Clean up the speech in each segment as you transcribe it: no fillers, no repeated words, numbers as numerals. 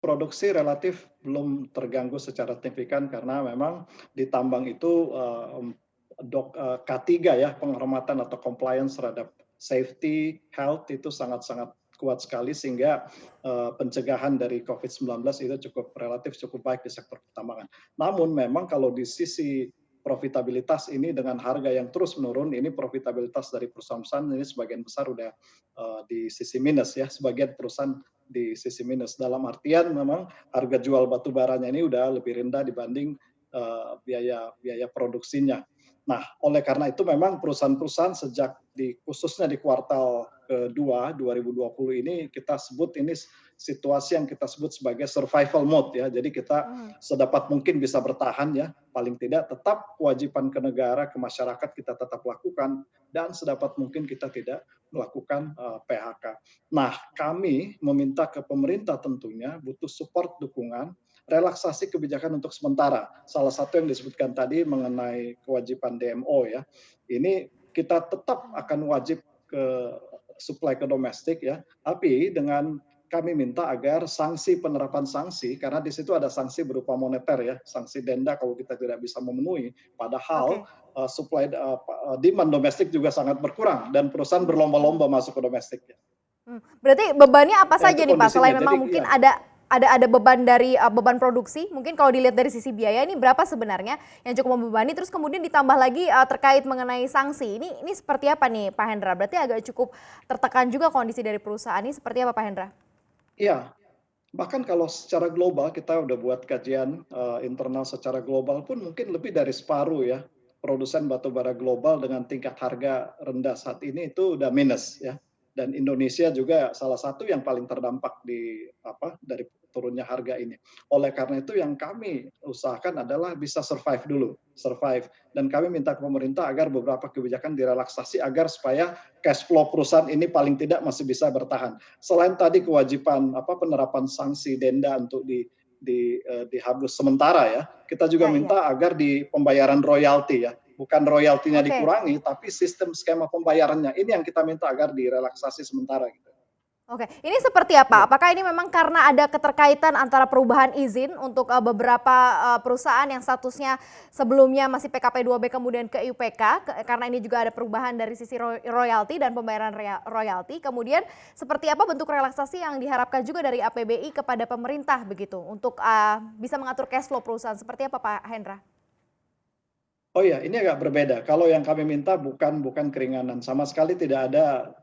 produksi relatif belum terganggu secara signifikan karena memang di tambang itu, K3 ya, penghormatan atau compliance terhadap safety, health itu sangat-sangat kuat sekali sehingga, pencegahan dari COVID-19 itu relatif cukup baik di sektor pertambangan. Namun memang kalau di sisi profitabilitas ini dengan harga yang terus menurun, ini profitabilitas dari perusahaan-perusahaan ini sebagian besar udah, di sisi minus ya, sebagian perusahaan di sisi minus. Dalam artian memang harga jual batu baranya ini udah lebih rendah dibanding, biaya biaya produksinya. Nah, oleh karena itu memang perusahaan-perusahaan sejak khususnya di kuartal kedua 2020 ini kita sebut ini situasi yang kita sebut sebagai survival mode ya. Jadi kita Mhm. sedapat mungkin bisa bertahan ya, paling tidak tetap kewajiban ke negara, ke masyarakat kita tetap lakukan dan sedapat mungkin kita tidak melakukan PHK. Nah, kami meminta ke pemerintah tentunya butuh support dukungan relaksasi kebijakan untuk sementara. Salah satu yang disebutkan tadi mengenai kewajiban DMO ya. Ini kita tetap Mhm. akan wajib ke supply ke domestik ya, tapi dengan kami minta agar penerapan sanksi karena di situ ada sanksi berupa moneter ya, sanksi denda kalau kita tidak bisa memenuhi. Padahal Oke. demand domestik juga sangat berkurang dan perusahaan Mhm mhm. berlomba-lomba masuk ke domestik ya. Berarti bebannya apa Nah, saja itu nih, Pak? kondisinya. Selain memang Jadi mungkin ya. ada beban dari, beban produksi, mungkin kalau dilihat dari sisi biaya ini berapa sebenarnya yang cukup membebani, terus kemudian ditambah lagi, terkait mengenai sanksi. Ini seperti apa nih, Pak Hendra? Berarti agak cukup tertekan juga kondisi dari perusahaan ini seperti apa, Pak Hendra? Iya, bahkan kalau secara global kita udah buat kajian internal secara global pun mungkin lebih dari separuh ya produsen batubara global dengan tingkat harga rendah saat ini itu udah minus ya. Dan Indonesia juga salah satu yang paling terdampak dari turunnya harga ini. Oleh karena itu yang kami usahakan adalah bisa survive dulu, survive. Dan kami minta ke pemerintah agar beberapa kebijakan direlaksasi agar supaya cash flow perusahaan ini paling tidak masih bisa bertahan. Selain tadi kewajiban penerapan sanksi denda untuk dihapus sementara ya, kita juga Iya iya. minta agar di pembayaran royalti ya, bukan royaltinya Oke. dikurangi, tapi sistem skema pembayarannya ini yang kita minta agar direlaksasi sementara gitu. Oke, ini seperti apa? Iya. Apakah ini memang karena ada keterkaitan antara perubahan izin untuk, beberapa, perusahaan yang statusnya sebelumnya masih PKP 2B kemudian ke IUPK, karena ini juga ada perubahan dari sisi royalti dan pembayaran royalti, kemudian seperti apa bentuk relaksasi yang diharapkan juga dari APBI kepada pemerintah begitu, untuk, bisa mengatur cash flow perusahaan, seperti apa Pak Hendra? Oh iya, ini agak berbeda. Kalau yang kami minta bukan keringanan, sama sekali tidak ada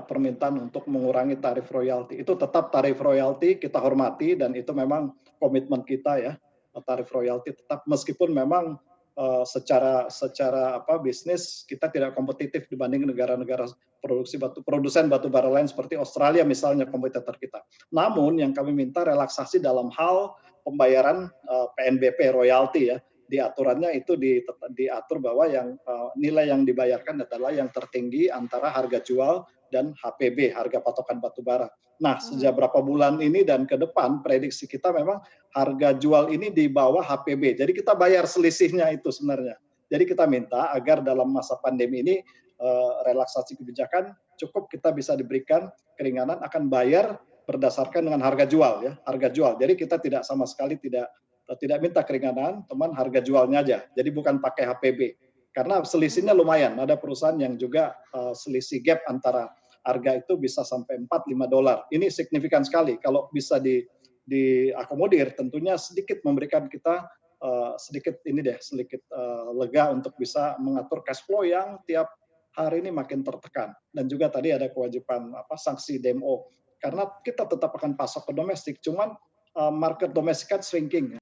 permintaan untuk mengurangi tarif royalti. Itu tetap tarif royalti kita hormati dan itu memang komitmen kita ya, tarif royalti tetap meskipun memang secara bisnis kita tidak kompetitif dibanding negara-negara produsen batu bara lain seperti Australia misalnya kompetitor kita. Namun yang kami minta relaksasi dalam hal pembayaran PNBP royalti ya di aturannya itu diatur bahwa nilai yang dibayarkan adalah yang tertinggi antara harga jual dan HPB, harga patokan batu bara. Nah, sejak Mhm. berapa bulan ini dan ke depan prediksi kita memang harga jual ini di bawah HPB. Jadi kita bayar selisihnya itu sebenarnya. Jadi kita minta agar dalam masa pandemi ini relaksasi kebijakan cukup kita bisa diberikan keringanan akan bayar berdasarkan dengan harga jual ya, harga jual. Jadi kita tidak sama sekali tidak minta keringanan, teman harga jualnya aja. Jadi bukan pakai HPB. Karena selisihnya Mhm. lumayan. Ada perusahaan yang juga selisih gap antara harga itu bisa sampai 4-5 dolar. Ini signifikan sekali. Kalau bisa diakomodir, tentunya sedikit memberikan kita sedikit lega untuk bisa mengatur cash flow yang tiap hari ini makin tertekan. Dan juga tadi ada kewajiban sanksi DMO. Karena kita tetap akan pasok ke domestik, cuman market domestik kan shrinking.